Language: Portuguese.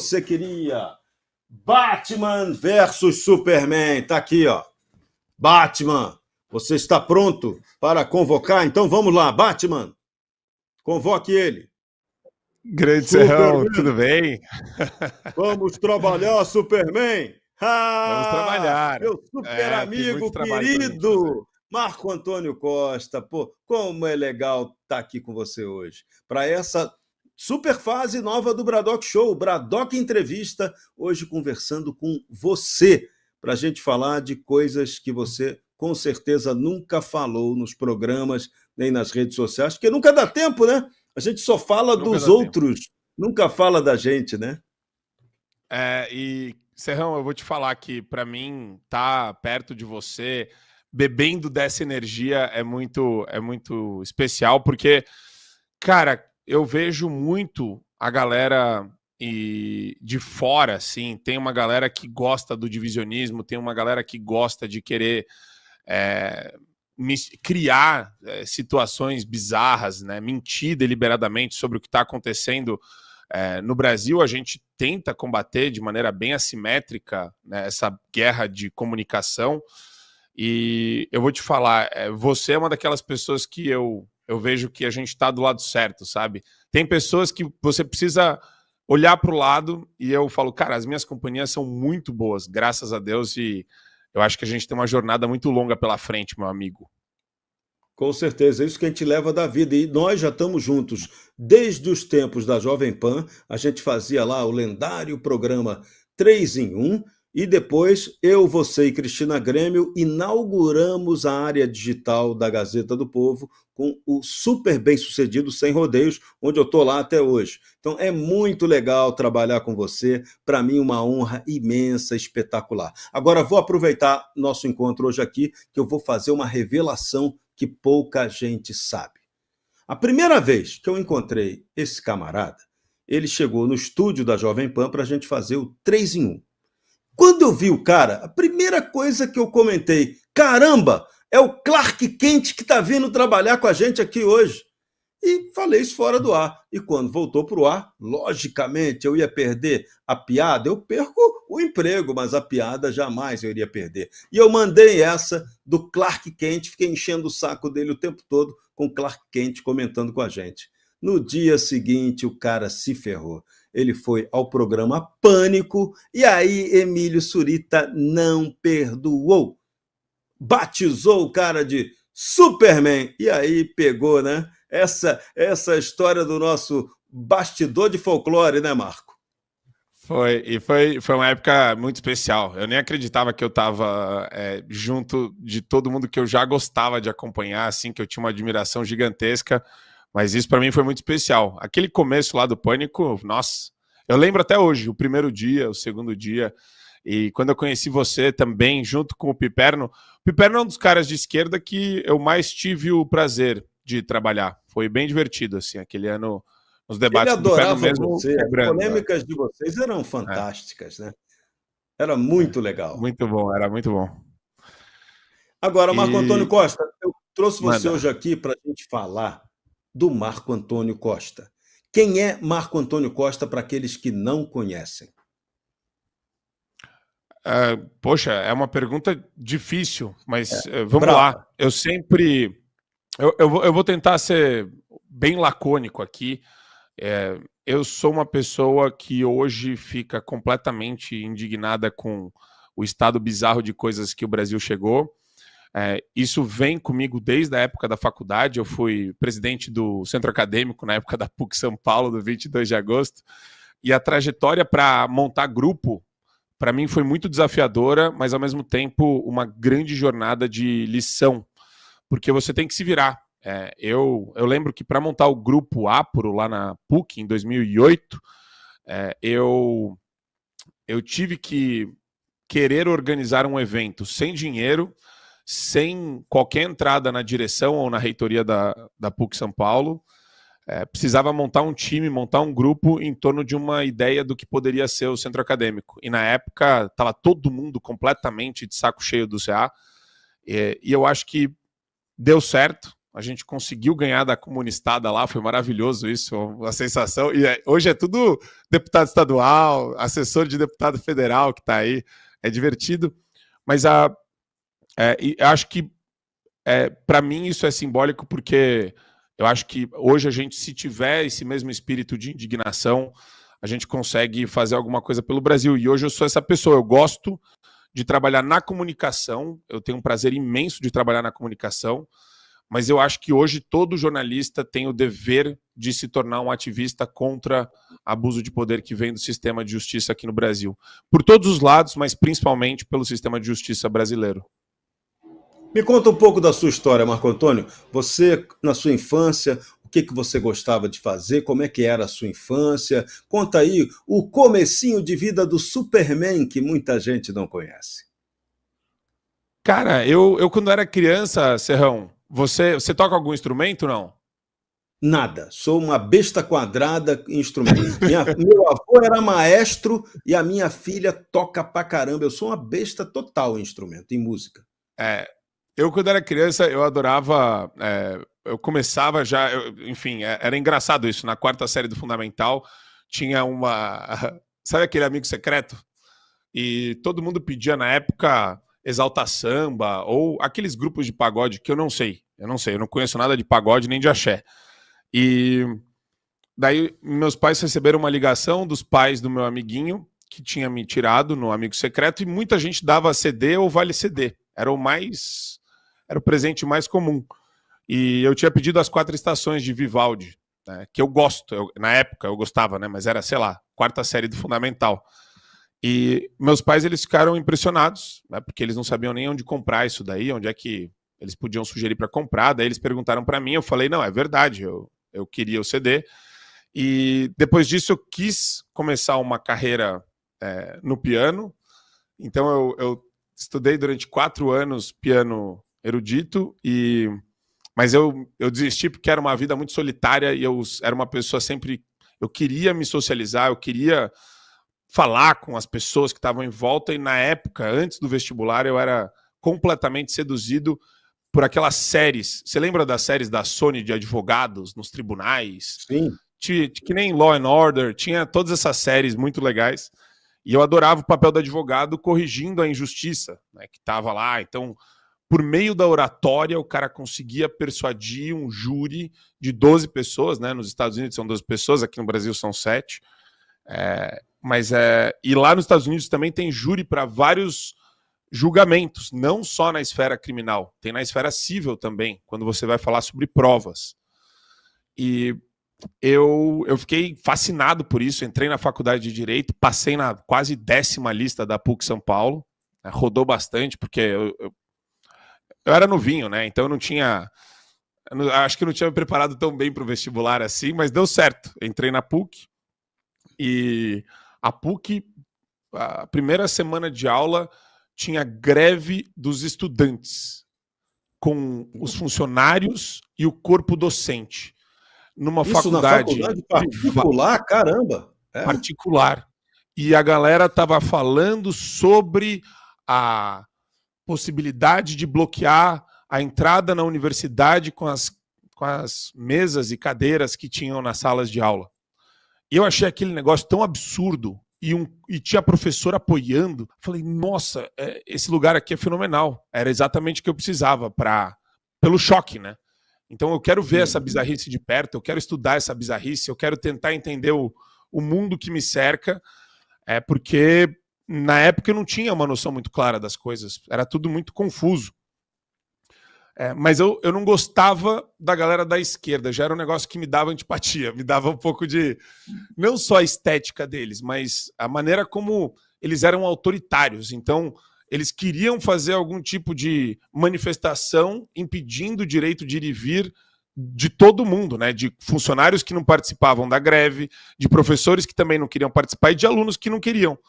você queria. Batman versus Superman. Tá aqui, ó. Batman, você está pronto para convocar? Então vamos lá, Batman. Convoque ele. Grande Serrão, tudo bem? Vamos trabalhar, Superman. Vamos trabalhar. Meu super amigo querido, Marco Antônio Costa. Pô, como é legal estar aqui com você hoje. Para essa super fase nova do Braddock Show, Braddock Entrevista, hoje conversando com você, para a gente falar de coisas que você com certeza nunca falou nos programas, nem nas redes sociais, porque nunca dá tempo, né? A gente só fala dos outros, nunca fala da gente, né? E Serrão, eu vou te falar que para mim tá perto de você, bebendo dessa energia é muito especial, porque, cara, eu vejo muito a galera de fora, assim, tem uma galera que gosta do divisionismo, tem uma galera que gosta de querer criar situações bizarras, né? Mentir deliberadamente sobre o que está acontecendo no Brasil. A gente tenta combater de maneira bem assimétrica, né, essa guerra de comunicação, e eu vou te falar, você é uma daquelas pessoas que eu vejo que a gente está do lado certo, sabe? Tem pessoas que você precisa olhar para o lado, e eu falo, cara, as minhas companhias são muito boas, graças a Deus, e eu acho que a gente tem uma jornada muito longa pela frente, meu amigo. Com certeza, é isso que a gente leva da vida. E nós já estamos juntos desde os tempos da Jovem Pan. A gente fazia lá o lendário programa 3 em 1. E depois, eu, você e Cristina Grêmio inauguramos a área digital da Gazeta do Povo com o super bem-sucedido Sem Rodeios, onde eu estou lá até hoje. Então, é muito legal trabalhar com você. Para mim, uma honra imensa, espetacular. Agora, vou aproveitar nosso encontro hoje aqui, que eu vou fazer uma revelação que pouca gente sabe. A primeira vez que eu encontrei esse camarada, ele chegou no estúdio da Jovem Pan para a gente fazer o 3 em 1. Quando eu vi o cara, a primeira coisa que eu comentei, caramba, é o Clark Kent que está vindo trabalhar com a gente aqui hoje. E falei isso fora do ar. E quando voltou para o ar, logicamente eu ia perder a piada. Eu perco o emprego, mas a piada jamais eu iria perder. E eu mandei essa do Clark Kent, fiquei enchendo o saco dele o tempo todo com o Clark Kent comentando com a gente. No dia seguinte, o cara se ferrou. Ele foi ao programa Pânico e aí Emílio Surita não perdoou. Batizou o cara de Superman. E aí pegou, né? Essa história do nosso bastidor de folclore, né, Marco? Foi uma época muito especial. Eu nem acreditava que eu estava junto de todo mundo que eu já gostava de acompanhar, assim, que eu tinha uma admiração gigantesca, mas isso para mim foi muito especial. Aquele começo lá do Pânico, nossa, eu lembro até hoje, o primeiro dia, o segundo dia, e quando eu conheci você também, junto com o Piperno é um dos caras de esquerda que eu mais tive o prazer de trabalhar. Foi bem divertido, assim, aquele ano, os debates Ele adorava mesmo você, quebrando, as polêmicas de vocês eram fantásticas, né? Era muito legal. Muito bom, era muito bom. Agora, Marco Antônio Costa, eu trouxe você Manda. hoje aqui para a gente falar do Marco Antônio Costa. Quem é Marco Antônio Costa para aqueles que não conhecem? Poxa, é uma pergunta difícil, mas vamos lá. Eu sempre... Eu vou tentar ser bem lacônico aqui. Eu sou uma pessoa que hoje fica completamente indignada com o estado bizarro de coisas que o Brasil chegou. Isso vem comigo desde a época da faculdade. Eu fui presidente do centro acadêmico na época da PUC São Paulo, do 22 de agosto. E a trajetória para montar grupo, para mim, foi muito desafiadora, mas, ao mesmo tempo, uma grande jornada de lição, porque você tem que se virar. Eu lembro que para montar o grupo Apuro lá na PUC, em 2008, eu tive que querer organizar um evento sem dinheiro, sem qualquer entrada na direção ou na reitoria da PUC São Paulo. Precisava montar um time, montar um grupo em torno de uma ideia do que poderia ser o centro acadêmico. E na época estava todo mundo completamente de saco cheio do CA. E eu acho que deu certo. a gente conseguiu ganhar da comunistada lá, foi maravilhoso isso, a sensação. E hoje é tudo deputado estadual, assessor de deputado federal que está aí, é divertido. Mas acho que, para mim, isso é simbólico porque eu acho que hoje a gente, se tiver esse mesmo espírito de indignação, a gente consegue fazer alguma coisa pelo Brasil. E hoje eu sou essa pessoa, eu gosto de trabalhar na comunicação, eu tenho um prazer imenso de trabalhar na comunicação, mas eu acho que hoje todo jornalista tem o dever de se tornar um ativista contra abuso de poder que vem do sistema de justiça aqui no Brasil. Por todos os lados, mas principalmente pelo sistema de justiça brasileiro. Me conta um pouco da sua história, Marco Antônio. Você, na sua infância, o que você gostava de fazer? Como é que era a sua infância? Conta aí o comecinho de vida do Superman, que muita gente não conhece. Cara, eu quando era criança, Serrão, você toca algum instrumento, não? Nada. Sou uma besta quadrada em instrumento. Meu avô era maestro e a minha filha toca pra caramba. Eu sou uma besta total em instrumento, em música. Eu, quando era criança, eu adorava. Eu começava já. Enfim, era engraçado isso. Na quarta série do Fundamental, tinha uma. Sabe aquele amigo secreto? E todo mundo pedia na época Exalta Samba ou aqueles grupos de pagode que eu não sei. Eu não conheço nada de pagode nem de axé. E daí meus pais receberam uma ligação dos pais do meu amiguinho que tinha me tirado no amigo secreto e muita gente dava CD ou vale CD. Era o presente mais comum. E eu tinha pedido as 4 estações de Vivaldi, né, que eu gosto. Na época eu gostava, né, mas era, sei lá, quarta série do Fundamental. E meus pais, eles ficaram impressionados, né, porque eles não sabiam nem onde comprar isso daí, onde é que eles podiam sugerir para comprar. Daí eles perguntaram para mim, eu falei, não, é verdade, eu queria o CD. E depois disso eu quis começar uma carreira no piano. Então eu estudei durante 4 anos piano erudito, mas eu desisti porque era uma vida muito solitária e eu era uma pessoa sempre... Eu queria me socializar, eu queria falar com as pessoas que estavam em volta, e na época, antes do vestibular, eu era completamente seduzido por aquelas séries. Você lembra das séries da Sony de advogados nos tribunais? Sim. Que nem Law and Order, tinha todas essas séries muito legais. E eu adorava o papel do advogado corrigindo a injustiça, né, que estava lá. Então, por meio da oratória, o cara conseguia persuadir um júri de 12 pessoas, né? Nos Estados Unidos são 12 pessoas, aqui no Brasil são 7. E lá nos Estados Unidos também tem júri para vários julgamentos, não só na esfera criminal, tem na esfera civil também, quando você vai falar sobre provas. E eu fiquei fascinado por isso, entrei na faculdade de Direito, passei na quase 10ª lista da PUC São Paulo, né, rodou bastante, porque eu era novinho, né? Então eu não tinha... acho que eu não tinha me preparado tão bem para o vestibular assim, mas deu certo. Entrei na PUC e a PUC, a primeira semana de aula, tinha greve dos estudantes com os funcionários e o corpo docente. Numa Isso faculdade... na faculdade particular? Caramba! Particular. E a galera estava falando sobre a possibilidade de bloquear a entrada na universidade com as mesas e cadeiras que tinham nas salas de aula. E eu achei aquele negócio tão absurdo, e tinha professor apoiando. Falei, nossa, esse lugar aqui é fenomenal. Era exatamente o que eu precisava pelo choque, né? Então eu quero ver essa bizarrice de perto, eu quero estudar essa bizarrice, eu quero tentar entender o mundo que me cerca, porque na época eu não tinha uma noção muito clara das coisas, era tudo muito confuso. Mas eu não gostava da galera da esquerda, já era um negócio que me dava antipatia, me dava um pouco de... Não só a estética deles, mas a maneira como eles eram autoritários. Então, eles queriam fazer algum tipo de manifestação impedindo o direito de ir e vir de todo mundo, né? De funcionários que não participavam da greve, de professores que também não queriam participar e de alunos que não queriam.